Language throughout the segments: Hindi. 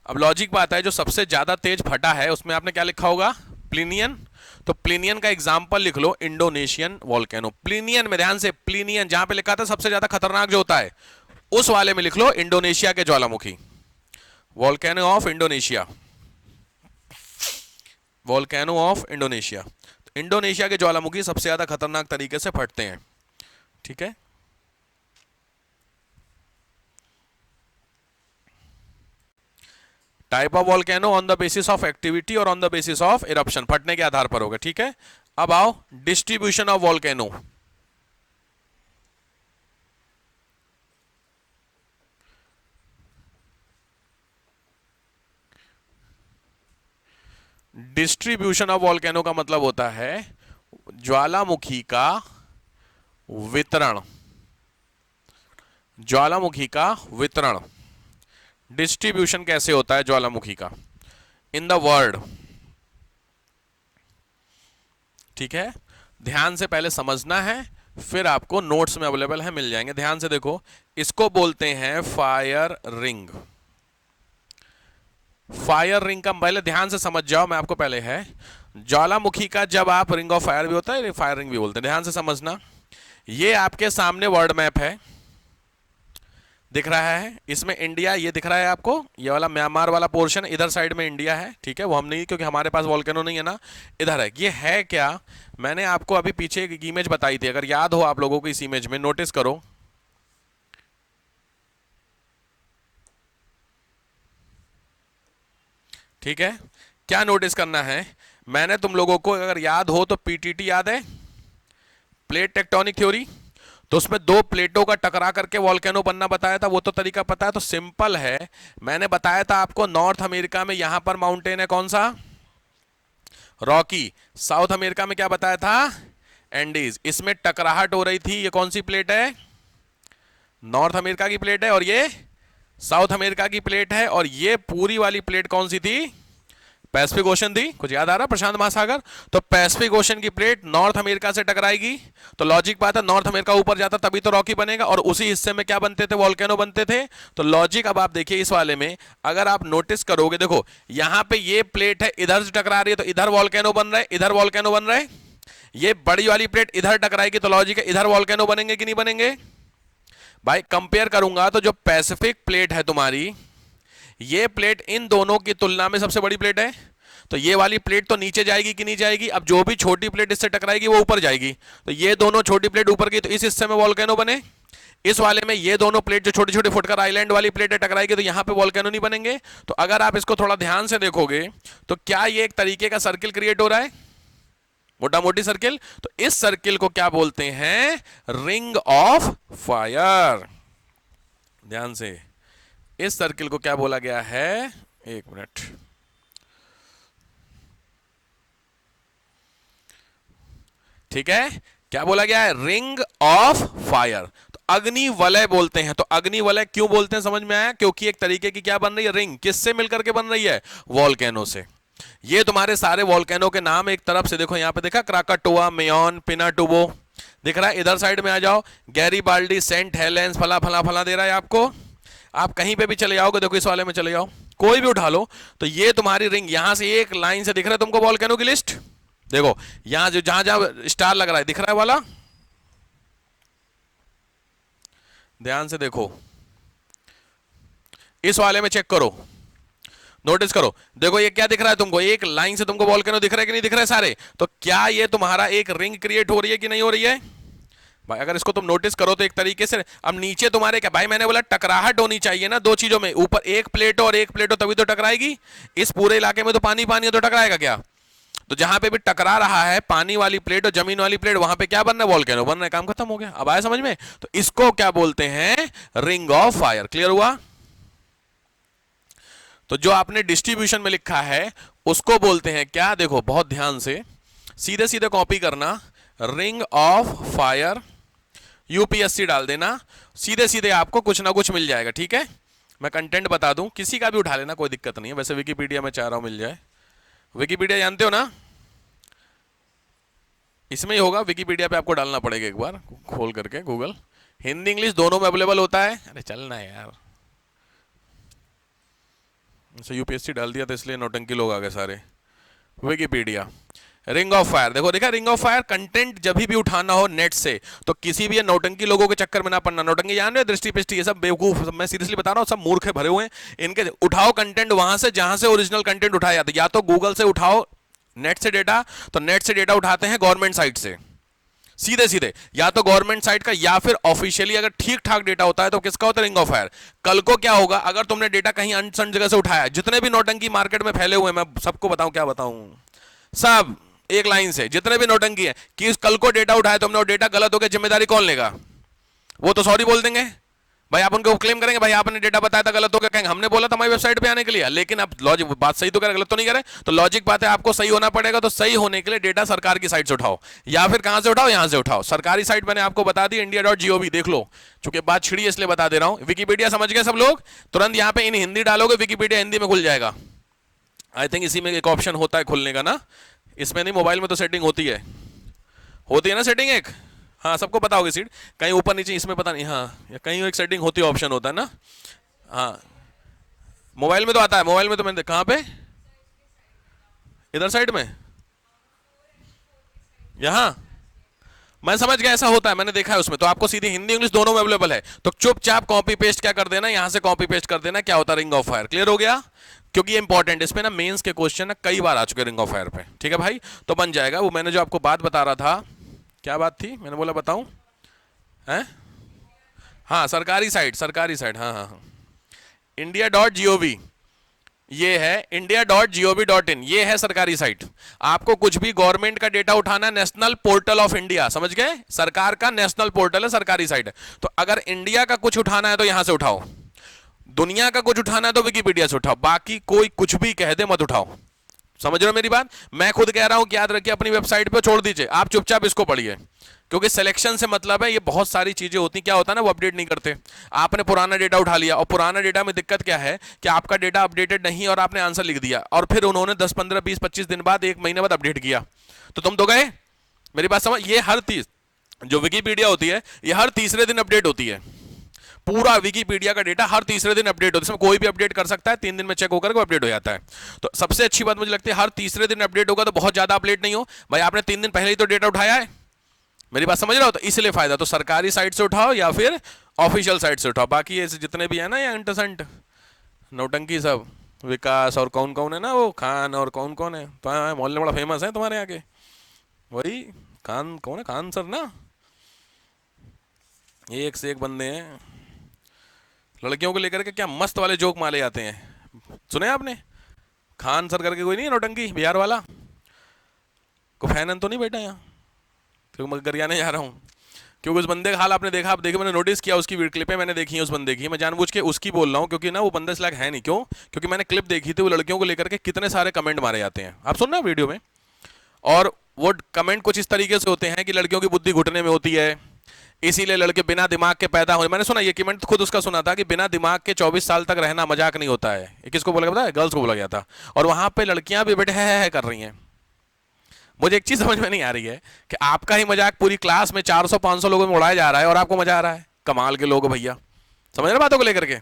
अब लॉजिक बात है, जो सबसे ज्यादा तेज फटा है उसमें आपने क्या लिखा होगा, प्लीनियन। तो प्लीनियन का एग्जाम्पल लिख लो, इंडोनेशियन वॉल्केनो। प्लीनियन में ध्यान से, प्लीनियन जहां पे लिखा था सबसे ज्यादा खतरनाक जो होता है, उस वाले में लिख लो इंडोनेशिया के ज्वालामुखी, volcano of Indonesia, volcano of Indonesia. तो इंडोनेशिया के ज्वालामुखी सबसे ज्यादा खतरनाक तरीके से फटते हैं, ठीक है। Type of volcano on the basis of activity और on the basis of eruption, फटने के आधार पर होगा, ठीक है। अब आओ distribution of volcano. Distribution of volcano का मतलब होता है ज्वालामुखी का वितरण, ज्वालामुखी का वितरण। डिस्ट्रीब्यूशन कैसे होता है ज्वालामुखी का इन द वर्ल्ड, ठीक है। ध्यान से पहले समझना है, फिर आपको नोट्स में अवेलेबल है, मिल जाएंगे। ध्यान से देखो, इसको बोलते हैं फायर रिंग। फायर रिंग का पहले ध्यान से समझ जाओ, मैं आपको पहले है ज्वालामुखी का, जब आप रिंग ऑफ फायर भी होता है, फायर रिंग भी बोलते हैं। ध्यान से समझना, ये आपके सामने वर्ल्ड मैप है, दिख रहा है, इसमें इंडिया ये दिख रहा है आपको, ये वाला म्यांमार वाला पोर्शन इधर साइड में इंडिया है, ठीक है। वो हम नहीं, क्योंकि हमारे पास वॉल्केनो नहीं है ना, इधर है। ये है क्या, मैंने आपको अभी पीछे एक इमेज बताई थी, अगर याद हो आप लोगों को, इस इमेज में नोटिस करो, ठीक है। क्या नोटिस करना है, मैंने तुम लोगों को, अगर याद हो तो पीटीटी याद है, प्लेट टेक्टोनिक थ्योरी, तो उसमें दो प्लेटों का टकरा करके वॉल्केनो बनना बताया था, वो तो तरीका पता है। तो सिंपल है, मैंने बताया था आपको, नॉर्थ अमेरिका में यहां पर माउंटेन है कौन सा, रॉकी। साउथ अमेरिका में क्या बताया था, एंडीज। इसमें टकराहट हो रही थी, ये कौन सी प्लेट है, नॉर्थ अमेरिका की प्लेट है, और ये साउथ अमेरिका की प्लेट है, और ये पूरी वाली प्लेट कौन सी थी, पैसिफिक ओशन थी। कुछ याद आ रहा, प्रशांत महासागर। तो पैसिफिक ओशन की प्लेट नॉर्थ अमेरिका से टकराएगी, तो लॉजिक बात है, नॉर्थ अमेरिका ऊपर जाता तभी तो रॉकी बनेगा, और उसी हिस्से में क्या बनते थे, वॉल्केनो बनते थे। तो लॉजिक अब आप देखिए इस वाले में, अगर आप नोटिस करोगे, देखो यहां पे ये प्लेट है, इधर से टकरा रही है, तो इधर वॉल्केनो बन रहा है, इधर वॉल्केनो बन रहा है। ये बड़ी वाली प्लेट इधर टकराएगी, तो लॉजिक है इधर वॉल्केनो बनेंगे कि नहीं बनेंगे। भाई कंपेयर करूंगा तो जो पैसिफिक प्लेट है तुम्हारी, ये प्लेट इन दोनों की तुलना में सबसे बड़ी प्लेट है, तो ये वाली प्लेट तो नीचे जाएगी कि नहीं जाएगी। अब जो भी छोटी प्लेट इससे टकराएगी वो ऊपर जाएगी, तो ये दोनों छोटी प्लेट ऊपर की, तो इस हिस्से में वॉल्केनो बने। इस वाले में ये दोनों प्लेट जो छोटी छोटी फुटकर आइलैंड वाली प्लेटें टकराएगी, तो यहां पे वॉल्केनो नहीं बनेंगे। तो अगर आप इसको थोड़ा ध्यान से देखोगे, तो क्या ये एक तरीके का सर्किल क्रिएट हो रहा है, मोटा मोटी सर्किल। तो इस सर्किल को क्या बोलते हैं, रिंग ऑफ फायर। ध्यान से, इस सर्किल को क्या बोला गया है, एक मिनट, ठीक है, क्या बोला गया है, रिंग ऑफ फायर। तो अग्नि वलय बोलते हैं। तो अग्नि वलय क्यों बोलते हैं, समझ में आया, क्योंकि एक तरीके की क्या बन रही है, रिंग, किससे मिलकर के बन रही है, वॉल्केनो से। ये तुम्हारे सारे वॉल्केनो के नाम एक तरफ से देखो, यहां पे देखा, क्राकाटोआ, मेयॉन, पिनाटुबो दिख रहा है। इधर साइड में आ जाओ, गैरीबाल्डी, सेंट हेलेंस, फला फला फला दे रहा है आपको। आप कहीं पे भी चले जाओगे, देखो इस वाले में चले जाओ, कोई भी उठा लो, तो ये तुम्हारी रिंग, यहां से एक लाइन से दिख रहा है तुमको वॉल्केनो की लिस्ट। देखो यहां जो जहां जहां स्टार लग रहा है, दिख रहा है वाला, ध्यान से देखो, इस वाले में चेक करो, नोटिस करो, देखो ये क्या दिख रहा है तुमको, एक लाइन से तुमको वॉल्केनो दिख रहा है कि नहीं दिख रहा है सारे। तो क्या ये तुम्हारा एक रिंग क्रिएट हो रही है कि नहीं हो रही है भाई। अगर इसको तुम नोटिस करो तो एक तरीके से, अब नीचे तुम्हारे क्या भाई, मैंने बोला टकराहट होनी चाहिए ना दो चीजों में, ऊपर एक प्लेट हो और एक प्लेट हो, तभी तो टकराएगी। इस पूरे इलाके में तो पानी पानी है, तो टकराएगा क्या। तो जहां पे भी टकरा रहा है पानी वाली प्लेट और जमीन वाली प्लेट, वहां पे क्या बन रहा है, वॉल्केनो बन रहा है, काम खत्म हो गया। अब आया समझ में। तो इसको क्या बोलते हैं, रिंग ऑफ फायर। क्लियर हुआ। तो जो आपने डिस्ट्रीब्यूशन में लिखा है उसको बोलते हैं क्या, देखो बहुत ध्यान से, सीधे सीधे कॉपी करना, रिंग ऑफ फायर, यूपीएससी डाल देना, सीधे सीधे आपको कुछ ना कुछ मिल जाएगा, ठीक है। मैं कंटेंट बता दूं, किसी का भी उठा लेना, कोई दिक्कत नहीं है। वैसे विकिपीडिया में चाह रहा हूं मिल जाए, विकिपीडिया जानते हो ना, इसमें ही होगा, विकिपीडिया पे आपको डालना पड़ेगा एक बार खोल करके, गूगल, हिंदी इंग्लिश दोनों में अवेलेबल होता है। अरे चलना यार, अच्छा यूपीएससी डाल दिया था इसलिए नौटंकी लोग आ गए सारे। विकिपीडिया, रिंग ऑफ फायर, देखो देखा रिंग ऑफ फायर, कंटेंट जब भी उठाना हो नेट से तो किसी भी ये नौटंकी लोगों के चक्कर में ना पड़ना। नौटंकी जान रहे हो, दृष्टि पिष्टि, ये सब बेवकूफ, मैं सीरियसली बता रहा हूँ, सब मूर्ख है भरे हुए हैं इनके। उठाओ कंटेंट वहां से जहां से ओरिजिनल कंटेंट उठाया जाता है, या तो गूगल से उठाओ नेट से डेटा, तो नेट से डेटा उठाते हैं गवर्नमेंट साइट से सीधे सीधे, या तो गवर्नमेंट साइट का, या फिर ऑफिशियली अगर ठीक ठाक डेटा होता है तो किसका होता है, रिंग ऑफ फायर। कल को क्या होगा अगर तुमने डेटा कहीं अनसन जगह से उठाया, जितने भी नौटंकी मार्केट में फैले हुए हैं, मैं सबको बताऊं क्या बताऊं, सब एक लाइन से जितने भी नौटंकी है कि कल को डेटा उठाया तुमने और डेटा गलत हो गया, जिम्मेदारी कौन लेगा? वो तो सॉरी बोल देंगे भाई, आप उनको क्लेम करेंगे भाई आपने डेटा बताया था गलत हो गया, कहेंगे हमने बोला था हमारी वेबसाइट पे आने के लिए। लेकिन अब लॉजिक बात सही तो करे, गलत तो नहीं करे, तो लॉजिक बात है आपको सही होना पड़ेगा। तो सही होने के लिए डेटा सरकार की साइट से उठाओ, या फिर कहां से उठाओ, यहां से उठाओ। सरकारी साइट मैंने आपको बता दी india.gov, देख लो, चूंकि बात छिड़ी इसलिए बता दे रहा हूं। विकिपीडिया समझ गए सब लोग? तुरंत यहां पे इन हिंदी डालोगे विकिपीडिया हिंदी में खुल जाएगा। आई थिंक इसी में एक ऑप्शन होता है खुलने का ना, इसमें नहीं, मोबाइल में तो सेटिंग होती है ना सेटिंग एक, हाँ सबको पता होगी सीट, कहीं ऊपर नीचे इसमें पता नहीं, हाँ या कहीं एक सेटिंग होती है, ऑप्शन होता है ना, हाँ मोबाइल में तो आता है। मोबाइल में तो मैंने कहाँ पे, इधर साइड में, यहाँ मैं समझ गया ऐसा होता है, मैंने देखा है उसमें। तो आपको सीधी हिंदी इंग्लिश दोनों में अवेलेबल है, तो चुपचाप कॉपी पेस्ट क्या कर देना, यहां से कॉपी पेस्ट कर देना, क्या होता है रिंग ऑफ फायर। क्लियर हो गया? क्योंकि ये इंपॉर्टेंट, इसमें ना मेंस के क्वेश्चन ना कई बार आ चुके रिंग ऑफ फायर पे। ठीक है भाई, तो बन जाएगा। वो मैंने जो आपको बात बता रहा था, क्या बात थी, मैंने बोला बताऊं है, हाँ सरकारी साइट, सरकारी साइट, हाँ हाँ हाँ, india.gov, ये है india.gov.in, ये है सरकारी साइट। आपको कुछ भी गवर्नमेंट का डेटा उठाना है, नेशनल पोर्टल ऑफ इंडिया, समझ गए, सरकार का नेशनल पोर्टल है, सरकारी साइट है। तो अगर इंडिया का कुछ उठाना है तो यहां से उठाओ, दुनिया का कुछ उठाना है तो विकिपीडिया से उठाओ, बाकी कोई कुछ भी कह दे मत उठाओ। समझ रहे हो मेरी बात? मैं खुद कह रहा हूं कि याद रखिए, अपनी वेबसाइट पे छोड़ दीजिए, आप चुपचाप इसको पढ़िए, क्योंकि सिलेक्शन से मतलब है, ये बहुत सारी चीजें होती, क्या होता है ना, वो अपडेट नहीं करते। आपने पुराना डेटा उठा लिया, और पुराना डेटा में दिक्कत क्या है कि आपका डेटा अपडेटेड नहीं, और आपने आंसर लिख दिया, और फिर उन्होंने 10 15 20 25 दिन बाद, 1 महीने बाद अपडेट किया, तो तुम तो गए। मेरी बात समझ, ये हर जो विकिपीडिया होती है, ये हर तीसरे दिन अपडेट होती है। पूरा विकिपीडिया का डेटा हर तीसरे दिन अपडेट होता है, इसमें कोई भी अपडेट कर सकता है, 3 दिन में चेक होकर अपडेट हो जाता है। तो सबसे अच्छी बात मुझे लगती है, हर तीसरे दिन अपडेट होगा, तो बहुत ज्यादा अपडेट नहीं हो भाई, आपने 3 दिन पहले ही तो डेटा उठाया है। मेरी बात समझ रहे हो? तो इसलिए फायदा, तो सरकारी साइट से उठाओ या फिर ऑफिशियल साइट से उठाओ। बाकी ये जितने भी है ना, ये इंटरसेंट नौटंकी सब, विकास और कौन कौन है ना, वो खान और कौन कौन है, तो मोहल्ले बड़ा फेमस है तुम्हारे यहाँ के, वही खान कौन है, खान सर ना, एक से एक बंदे हैं। लड़कियों को लेकर के क्या मस्त वाले जोक मारे जाते हैं, सुने आपने? खान सर करके कोई नहीं है नौटंकी, बिहार वाला, को फैनन तो नहीं बैठा यहाँ, क्योंकि मैं गरियाने जा रहा हूँ, क्योंकि उस बंदे का हाल आपने देखा, आप देखे, मैंने नोटिस किया, उसकी वीडियो क्लिपें मैंने देखी है उस बंदे की, मैं जानबूझ के उसकी बोल रहा हूँ, क्योंकि ना वो बंदा इस लायक है नहीं। क्यों? क्योंकि मैंने क्लिप देखी थी, वो लड़कियों को लेकर के कितने सारे कमेंट मारे जाते हैं, आप सुन रहे हो वीडियो में, और वो कमेंट कुछ इस तरीके से होते हैं कि लड़कियों की बुद्धि घुटने में होती है, इसीलिए लड़के बिना दिमाग के पैदा हुए। मैंने सुना ये कमेंट, खुद उसका सुना था कि बिना दिमाग के 24 साल तक रहना मजाक नहीं होता है। ये किसको बोला गया था? गर्ल्स को बोला गया था। और वहां पे लड़कियां भी बेटे है कर रही हैं। मुझे एक चीज समझ में नहीं आ रही है कि आपका ही मजाक पूरी क्लास में 400-500 लोगों में उड़ाया जा रहा है और आपको मजा आ रहा है। कमाल के लोग भैया, समझ रहे बातों को लेकर के।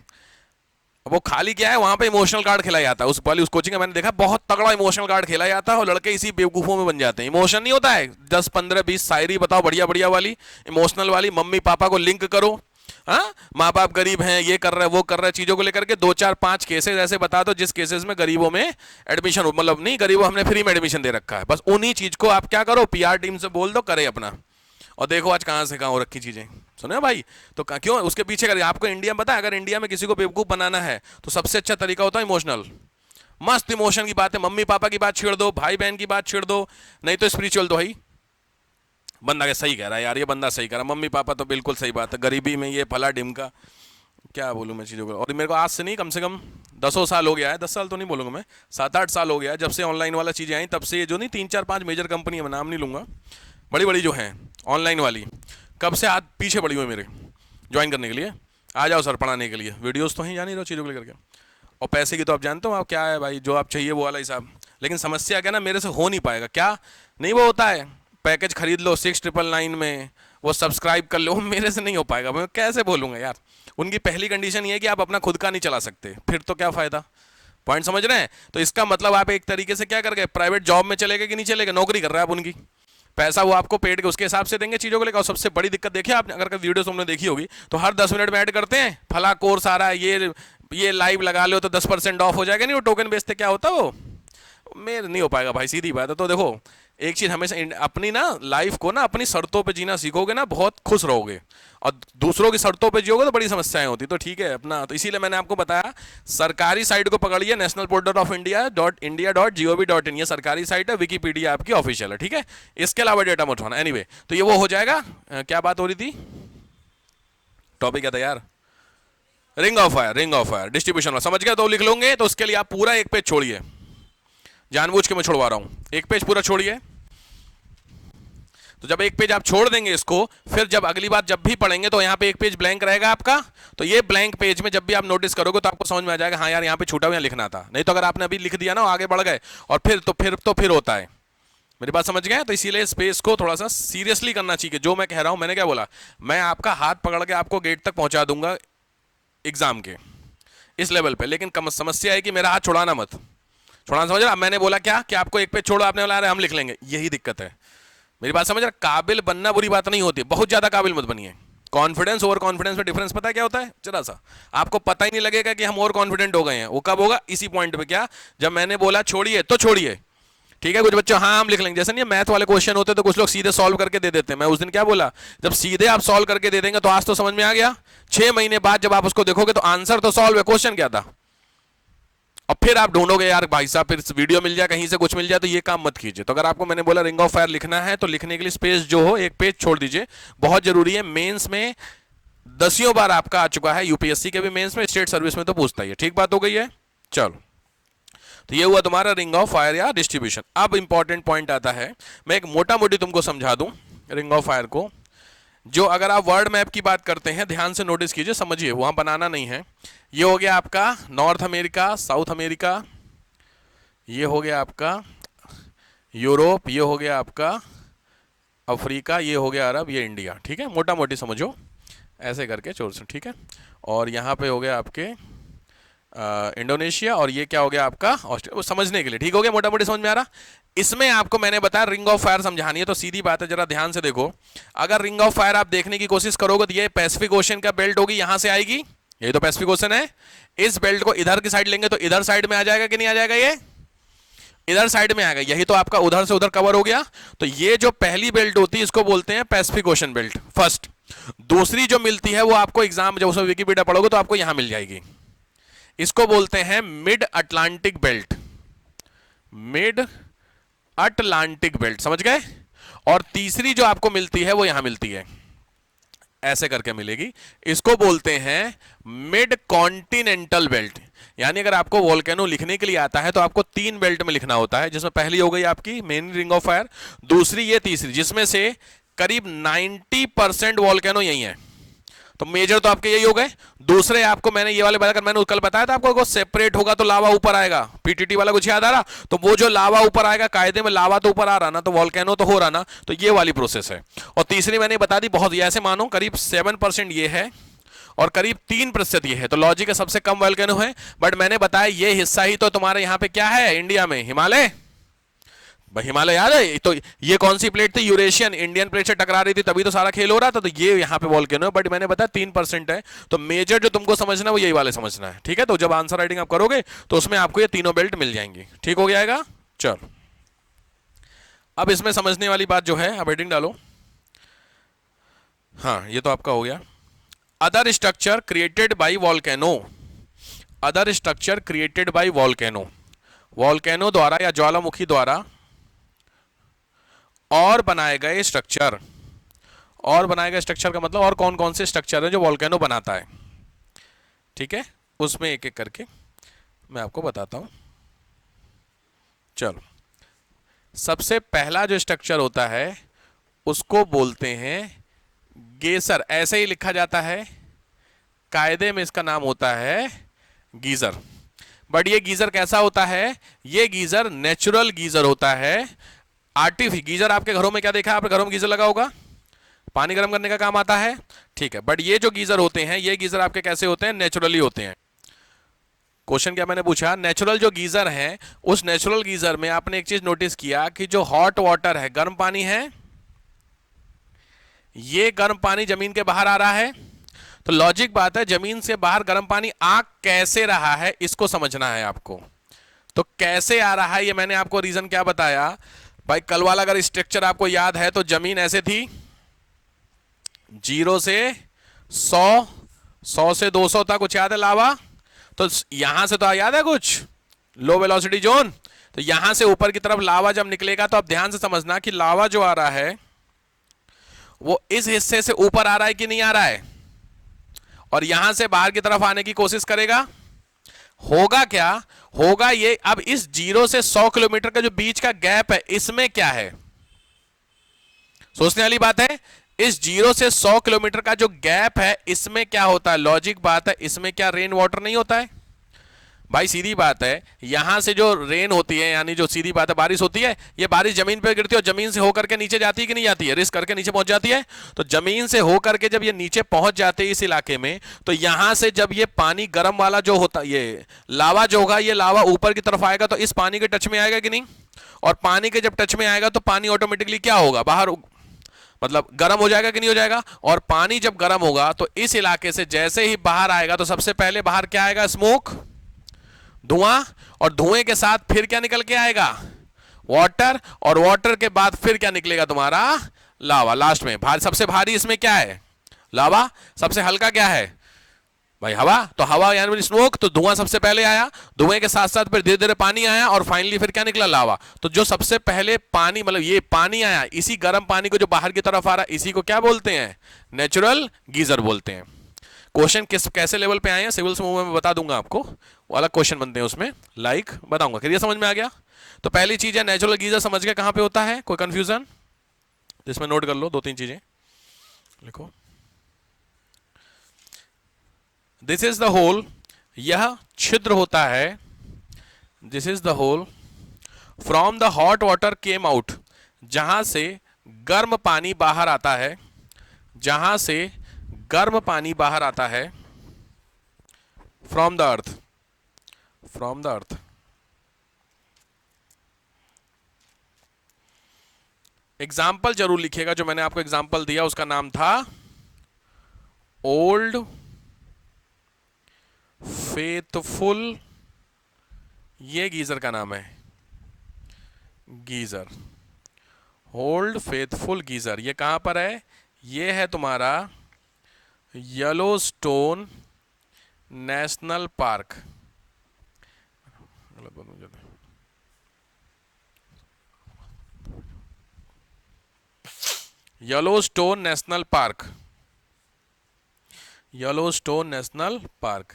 वो खाली क्या है, वहां पे इमोशनल कार्ड खेला जाता है। उस वाली उस कोचिंग में मैंने देखा, बहुत तगड़ा इमोशनल कार्ड खेला जाता है और लड़के इसी बेवकूफों में बन जाते हैं। इमोशन नहीं होता है, 10 15 20 शायरी बताओ बढ़िया बढ़िया वाली, इमोशनल वाली, मम्मी पापा को लिंक करो, हाँ माँ बाप गरीब हैं, ये कर रहे हैं वो कर रहे हैं, चीजों को लेकर के 2 4 5 केसेस ऐसे बता दो जिस केसेस में गरीबों में एडमिशन, मतलब नहीं गरीबों हमने फ्री में एडमिशन दे रखा है, बस उन्हीं चीज को आप क्या करो, पीआर टीम से बोल दो करे अपना, और देखो आज कहां से कहां हो रखी चीजें। सुनो भाई, तो क्यों उसके पीछे करिए। आपको इंडिया में पता है, अगर इंडिया में किसी को बेवकूफ बनाना है तो सबसे अच्छा तरीका होता है इमोशनल, मस्त इमोशन की बात है, मम्मी पापा की बात छेड़ दो, भाई बहन की बात छेड़ दो, नहीं तो स्पिरिचुअल। तो भाई बंदा के सही कह रहा है यार, ये बंदा सही कह रहा है, मम्मी पापा तो बिल्कुल सही बात है, गरीबी में ये फला डिमका, क्या बोलूँ मैं चीज़ों को। और मेरे को आज से नहीं, कम से कम 10 साल हो गया है, 10 साल तो नहीं बोलूँगा मैं, 7 8 साल हो गया है जब से ऑनलाइन वाला चीज़ें आई, तब से ये जो नहीं 3 4 5 मेजर कंपनी है, मैं नाम नहीं लूँगा, बड़ी बड़ी जो हैं ऑनलाइन वाली, कब से हाथ पीछे पड़ी हुई मेरे ज्वाइन करने के लिए, आ जाओ सर पढ़ाने के लिए, वीडियोस तो ही जान ही रहो चीज़ों को लेकर के। और पैसे की तो आप जानते हो आप क्या है भाई, जो आप चाहिए वो वाला हिसाब। लेकिन समस्या क्या ना, मेरे से हो नहीं पाएगा, क्या नहीं वो होता है पैकेज खरीद लो 6,999 में, वो सब्सक्राइब कर लो, मेरे से नहीं हो पाएगा, मैं कैसे बोलूँगा यार। उनकी पहली कंडीशन ये है कि आप अपना खुद का नहीं चला सकते, फिर तो क्या फ़ायदा, पॉइंट समझ रहे हैं? तो इसका मतलब आप एक तरीके से क्या कर गए, प्राइवेट जॉब में चले गए कि नहीं चले गए, नौकरी कर रहे हैं आप उनकी, पैसा वो आपको पेड के उसके हिसाब से देंगे चीज़ों को लेकर। और सबसे बड़ी दिक्कत देखिए आपने, अगर वीडियो तुमने देखी होगी तो हर 10 मिनट में ऐड करते हैं, फला कोर्स आ रहा है, ये लाइव लगा लो तो 10% ऑफ हो जाएगा, नहीं वो टोकन बेचते, क्या होता है वो, मेरे नहीं हो पाएगा भाई, सीधी बात है। तो देखो एक चीज़ हमेशा अपनी ना लाइफ को ना अपनी शर्तों पे जीना सीखोगे ना, बहुत खुश रहोगे, और दूसरों की शर्तों पे जियोगे तो बड़ी समस्याएं होती। तो ठीक है अपना, तो इसीलिए मैंने आपको बताया सरकारी साइट को पकड़िए, नेशनल पोर्टल ऑफ india.india.gov.in, ये सरकारी साइट है, विकीपीडिया आपकी ऑफिशियल है, ठीक है। इसके अलावा डेटा मत उठाना। एनीवे तो ये वो हो जाएगा। क्या बात हो रही थी, टॉपिक क्या था यार, ring of fire, ring of fire distribution, समझ गए? तो लिख लोगे तो उसके लिए आप पूरा एक पेज छोड़िए, जानबूझ के मैं छोड़वा रहा हूं, एक पेज पूरा छोड़िए। तो जब एक पेज आप छोड़ देंगे इसको, फिर जब अगली बार जब भी पढ़ेंगे तो यहाँ पे एक पेज ब्लैंक रहेगा आपका, तो ये ब्लैंक पेज में जब भी आप नोटिस करोगे तो आपको समझ में आ जाएगा हाँ यार यहाँ पे छूटा हुआ लिखना था। नहीं तो अगर आपने अभी लिख दिया ना आगे बढ़ गए और फिर होता है। मेरी बात समझ गए? तो इसीलिए स्पेस को थोड़ा सा सीरियसली करना चाहिए। जो मैं कह रहा हूं, मैंने क्या बोला, मैं आपका हाथ पकड़ के आपको गेट तक पहुंचा दूंगा एग्जाम के इस लेवल पे, लेकिन समस्या है कि मेरा हाथ छुड़ाना मत, छुड़ाना, समझ रहा? मैंने बोला क्या कि आपको एक पेज छोड़ो, आपने बोला अरे हम लिख लेंगे, यही दिक्कत है। मेरी बात समझ रहा? काबिल बनना बुरी बात नहीं होती, बहुत ज्यादा काबिल मत बनिए। कॉन्फिडेंस ओवर कॉन्फिडेंस में डिफरेंस पता है क्या होता है? जरा सा आपको पता ही नहीं लगेगा कि हम ओवर कॉन्फिडेंट हो गए हैं। वो कब होगा? इसी पॉइंट पे, क्या, जब मैंने बोला छोड़िए तो छोड़िए, ठीक है। कुछ बच्चे हाँ हम लिख लेंगे, जैसे नहीं मैथ वाले क्वेश्चन होते तो कुछ लोग सीधे सॉल्व करके दे देते हैं। मैं उस दिन क्या बोला, जब सीधे आप सॉल्व करके दे देंगे तो आज तो समझ में आ गया, 6 महीने बाद जब आप उसको देखोगे तो आंसर तो सॉल्व है, क्वेश्चन क्या था। और फिर आप ढूंढोगे यार भाई साहब फिर वीडियो मिल जाए, कहीं से कुछ मिल जाए, तो ये काम मत कीजिए। तो अगर आपको मैंने बोला रिंग ऑफ फायर लिखना है तो लिखने के लिए स्पेस जो हो एक पेज छोड़ दीजिए, बहुत जरूरी है। मेंस में दसियों बार आपका आ चुका है, यूपीएससी के भी मेंस में, स्टेट सर्विस में तो पूछता ही है। ठीक बात हो गई है? चलो, तो ये हुआ तुम्हारा रिंग ऑफ फायर या डिस्ट्रीब्यूशन। अब इंपॉर्टेंट पॉइंट आता है, मैं एक मोटा मोटी तुमको समझा दूं रिंग ऑफ फायर को। जो अगर आप वर्ल्ड मैप की बात करते हैं, ध्यान से नोटिस कीजिए, समझिए, वहां बनाना नहीं है। ये हो गया आपका नॉर्थ अमेरिका, साउथ अमेरिका, ये हो गया आपका यूरोप, ये हो गया आपका अफ्रीका, ये हो गया अरब, ये इंडिया, ठीक है। मोटा मोटी समझो ऐसे करके चोर, ठीक है। और यहाँ पे हो गया आपके इंडोनेशिया, और ये क्या हो गया आपका ऑस्ट्रेलिया, समझने के लिए, ठीक हो गया, मोटा मोटी समझ में आ रहा। इसमें आपको मैंने बताया रिंग ऑफ फायर समझानी है, तो सीधी बात है, जरा ध्यान से देखो। अगर रिंग ऑफ फायर आप देखने की कोशिश करोगे तो ये पैसिफिक ओशन का बेल्ट होगी, यहां से आएगी, ये तो पैसिफिक ओशन है। इस बेल्ट को इधर की साइड लेंगे तो इधर साइड में आ जाएगा कि नहीं आ जाएगा? ये इधर साइड में आएगा, यही तो आपका उधर से उधर कवर हो गया। तो ये जो पहली बेल्ट होती है इसको बोलते हैं पैसिफिक ओशन बेल्ट, फर्स्ट। दूसरी जो मिलती है वो आपको एग्जाम जब उसमें विकिपीडिया पढ़ोगे तो आपको यहां मिल जाएगी, इसको बोलते हैं mid Atlantic belt, mid Atlantic belt, समझ गए? और तीसरी जो आपको मिलती है वो यहां मिलती है, ऐसे करके मिलेगी, इसको बोलते हैं मिड कॉन्टिनेंटल बेल्ट। यानी अगर आपको वोल्केनो लिखने के लिए आता है तो आपको 3 बेल्ट में लिखना होता है, जिसमें पहली हो गई आपकी मेन रिंग ऑफ फायर, दूसरी ये, तीसरी, जिसमें से करीब 90% वोल्केनो यही है। तो मेजर तो आपके यही हो गए। दूसरे आपको मैंने ये वाले बताया, मैंने कल बताया था आपको, सेपरेट होगा तो लावा ऊपर आएगा, पीटीटी वाला कुछ याद आ रहा? तो वो जो लावा ऊपर आएगा, कायदे में लावा तो ऊपर आ रहा ना, तो वोल्केनो तो हो रहा ना, तो ये वाली प्रोसेस है। और तीसरी मैंने बता दी, बहुत ऐसे मानो करीब 7% ये है और करीब 3% ये है, तो लॉजिक का सबसे कम वोल्केनो है। बट मैंने बताया ये हिस्सा ही तो तुम्हारे यहाँ पे क्या है इंडिया में, हिमालय। हिमालय याद है? तो ये कौन सी प्लेट थी? यूरेशियन, इंडियन प्लेट से टकरा रही थी, तभी तो सारा खेल हो रहा था। तो ये यहाँ पे वोल्केनो है, बट मैंने बताया 3% है। तो मेजर जो तुमको समझना है वो यही वाले समझना है, ठीक है। तो जब आंसर राइटिंग आप करोगे तो उसमें आपको ये तीनों बेल्ट मिल जाएंगी, ठीक हो जाएगा। चलो, अब इसमें समझने वाली बात जो है, अब हेडिंग डालो। हाँ, ये तो आपका हो गया। Other structure created by volcano, other structure created by volcano, volcano द्वारा या ज्वालामुखी द्वारा और बनाए गए स्ट्रक्चर। और बनाए गए स्ट्रक्चर का मतलब और कौन कौन से स्ट्रक्चर है जो वोल्केनो बनाता है, ठीक है। उसमें एक एक करके मैं आपको बताता हूं। चलो, सबसे पहला जो स्ट्रक्चर होता है उसको बोलते हैं गेसर, ऐसे ही लिखा जाता है, कायदे में इसका नाम होता है गीजर। बट ये गीजर कैसा होता है? ये गीजर नेचुरल गीजर होता है। आर्टिफिशियल गीजर आपके घरों में क्या देखा, आपके घरों में गीजर लगा होगा, पानी गर्म करने का काम आता है, ठीक है। बट ये जो गीजर होते हैं, ये गीजर आपके कैसे होते हैं? नेचुरली होते हैं। क्वेश्चन क्या मैंने पूछा, नेचुरल जो गीजर है उस नेचुरल गीजर में आपने एक चीज नोटिस किया कि जो हॉट वाटर है, गर्म पानी है, ये गर्म पानी जमीन के बाहर आ रहा है। तो लॉजिक बात है, जमीन से बाहर गर्म पानी आ कैसे रहा है इसको समझना है आपको। तो कैसे आ रहा है, ये मैंने आपको रीजन क्या बताया भाई, कल वाला अगर स्ट्रक्चर आपको याद है तो जमीन ऐसे थी, 0 से 100, 100 से 200 तक, कुछ याद है लावा? तो यहां से तो याद है कुछ, लो वेलोसिटी जोन। तो यहां से ऊपर की तरफ लावा जब निकलेगा तो अब ध्यान से समझना कि लावा जो आ रहा है वो इस हिस्से से ऊपर आ रहा है कि नहीं आ रहा है, और यहां से बाहर की तरफ आने की कोशिश करेगा। होगा क्या, होगा ये, अब इस 0 से 100 किलोमीटर का जो बीच का गैप है इसमें क्या है, सोचने वाली बात है। इस 0 से 100 किलोमीटर का जो गैप है इसमें क्या होता है, लॉजिक बात है, इसमें क्या रेन वाटर नहीं होता है भाई? सीधी बात है, यहां से जो रेन होती है, यानी जो सीधी बात है बारिश होती है, ये बारिश जमीन पे गिरती है और जमीन से होकर के नीचे जाती है कि नहीं जाती है, रिस्क करके नीचे पहुंच जाती है। तो जमीन से होकर के जब ये नीचे पहुंच जाते हैं इस इलाके में, तो यहां से जब ये पानी गर्म वाला जो होता, ये लावा जो होगा, ये लावा ऊपर की तरफ आएगा तो इस पानी के टच में आएगा कि नहीं, और पानी के जब टच में आएगा तो पानी ऑटोमेटिकली क्या होगा, बाहर मतलब गर्म हो जाएगा कि नहीं हो जाएगा। और पानी जब गर्म होगा तो इस इलाके से जैसे ही बाहर आएगा तो सबसे पहले बाहर क्या आएगा, स्मोक, धुआं, और धुएं के साथ फिर क्या निकल के आएगा, वाटर, और वाटर के बाद फिर क्या निकलेगा तुम्हारा, लावा। लास्ट में सबसे भारी इसमें क्या है, लावा। सबसे हल्का क्या है भाई, हवा। तो हवा यानी स्मोक, तो धुआं सबसे पहले आया, धुएं के साथ साथ फिर धीरे धीरे पानी आया, और फाइनली फिर क्या निकला, लावा। तो जो सबसे पहले पानी, मतलब ये पानी आया, इसी गर्म पानी को जो बाहर की तरफ आ रहा है, इसी को क्या बोलते हैं, नेचुरल गीजर बोलते हैं। क्वेश्चन कैसे लेवल पे आए हैं सिविल से मैं बता दूंगा आपको, वो अलग क्वेश्चन बनते हैं उसमें, लाइक बताऊंगा। क्लियर समझ में आ गया? तो पहली चीज है नेचुरल गीजर, समझ गए कहां पे होता है, कोई कंफ्यूजन? इसमें नोट कर लो, 2-3 चीजें लिखो। दिस इज द होल, यह छिद्र होता है, this is the hole from the hot water came out, जहां से गर्म पानी बाहर आता है, जहां से गर्म पानी बाहर आता है, from the earth, from the earth. Example जरूर लिखिएगा, जो मैंने आपको एग्जाम्पल दिया उसका नाम था ओल्ड फेथफुल, ये गीजर का नाम है, गीजर, ओल्ड फेथफुल गीजर। ये कहां पर है, ये है तुम्हारा Yellowstone national park, Yellowstone national park, Yellowstone national park,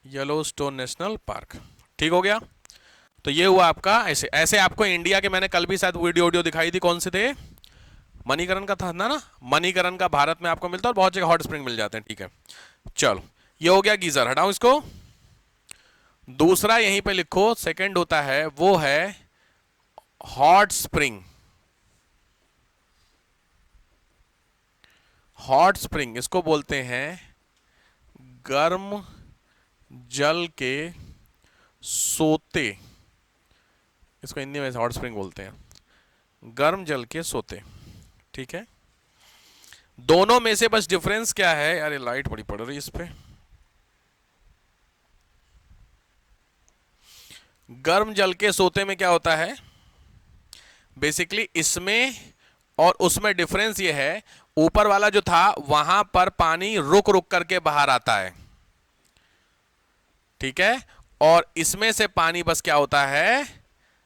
Yellowstone national park. ठीक हो गया? तो ये हुआ आपका ऐसे। ऐसे आपको इंडिया के मैंने कल भी शायद वीडियो दिखाई थी, कौन से थे, मणिकरण का था ना, मणिकरण का भारत में आपको मिलता है और बहुत जगह हॉट स्प्रिंग मिल जाते हैं। ठीक है, चलो ये हो गया गीजर, हटाओ इसको। दूसरा यहीं पे लिखो, सेकंड होता है, वो है हॉट स्प्रिंग। हॉट स्प्रिंग इसको बोलते हैं गर्म जल के सोते, इसको हिंदी में हॉट स्प्रिंग बोलते हैं, गर्म जल के सोते। ठीक है, दोनों में से बस डिफरेंस क्या है, अरे लाइट बड़ी पड़ रही है इस पे। गर्म जल के सोते में क्या होता है, बेसिकली इसमें और उसमें डिफरेंस ये है, ऊपर वाला जो था वहां पर पानी रुक रुक करके बाहर आता है, ठीक है, और इसमें से पानी बस क्या होता है,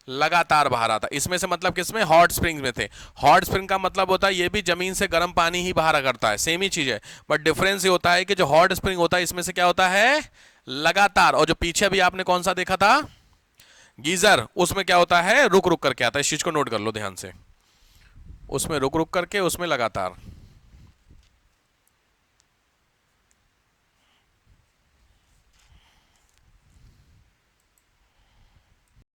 लगातार बाहर आता है। इसमें से मतलब किसमें, हॉट स्प्रिंग में थे। हॉट स्प्रिंग का मतलब होता है ये भी जमीन से गर्म पानी ही बाहर करता है, सेम ही चीज है, बट डिफरेंस ये होता है कि जो हॉट स्प्रिंग होता है इसमें से क्या होता है, लगातार, और जो पीछे भी आपने कौन सा देखा था, गीजर, उसमें क्या होता है, रुक रुक करके आता है। इस चीज को नोट कर लो ध्यान से, उसमें रुक रुक करके, उसमें लगातार।